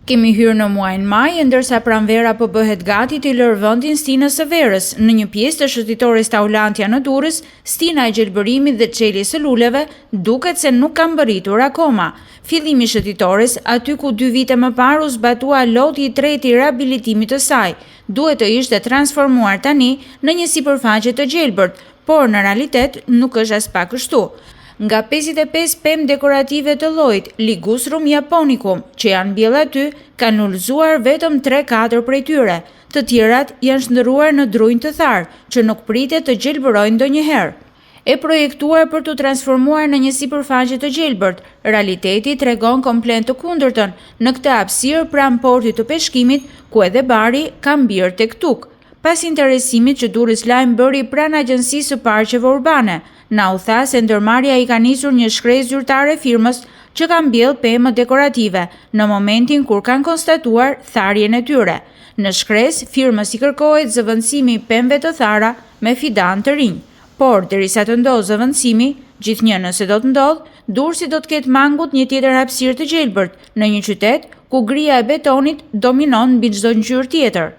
Kemi hyrë në muajin maj, ndërsa pranvera po bëhet gati të lërë vendin Stinës së Verës. Në një pjesë të shëtitoris Taulantja në Durrës, Stina e gjelbërimit dhe çeli së luleve duket se nuk kanë mbërritur akoma. Fillimi i shëtitoris, aty ku 2 vite më parë u zbatua loti i tretë i riabilitimit të saj, duhet të ishte transformuar tani në një sipërfaqe të gjelbërt, por në realitet nuk është as pak kështu. Nga 55 pemë dekorative të llojit Ligustrum japonicum që janë mbjellë aty, kanë ulëzuar vetëm 3-4 prej tyre. Të tjerat janë shndërruar në drunj të tharë, që nuk pritet të gjelbërojnë ndonjëherë. E projektuar për të transformuar në një sipërfaqe të gjelbërt, realiteti tregon komplet të kundërtën në këtë hapësirë pranë portit të peshkimit, ku edhe bari ka mbierë tek tokë. Pas interesimit që Durrës Lajm bëri pranë Agjencisë së Parqeve Urbane, na u tha se ndërmarrja i ka nisur një shkresë zyrtare firmës që ka mbjellë pemë dekorative në momentin kur kanë konstatuar tharjen e tyre. Në shkresë, firmës i kërkohet zëvendësimi i pemëve të thara me fidan të rinj. Por derisa të ndodhë zëvendësimi, gjithnjë nëse do të ndodhë, Durrësi do të ketë mangut një tjetër hapësirë të gjelbërt në një qytet ku grija e betonit dominon mbi çdo ngjyrë tjetër.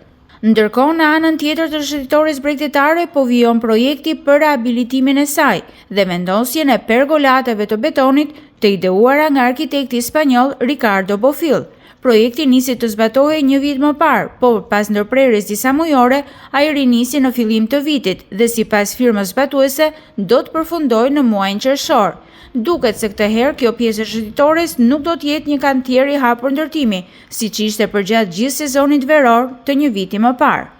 Ndërkohë, në anën tjetër të shëtitoris bregdetare po vijon projekti për rehabilitimin e saj dhe vendosjen e pergolatave të betonit të ideuara nga arkitekti spanjoll Ricardo Bofill. Projekti nisi të zbatohej një vit më parë, por pas ndërprerjes disa mujore, ai rinisi në fillim të vitit dhe sipas firmës zbatuese do të përfundojë në muajin qershor. Duket se këtë herë kjo pjesë e shëtitores nuk do të jetë një kantier i hapur ndërtimi, siç ishte përgjatë gjithë sezonit veror të një viti më parë.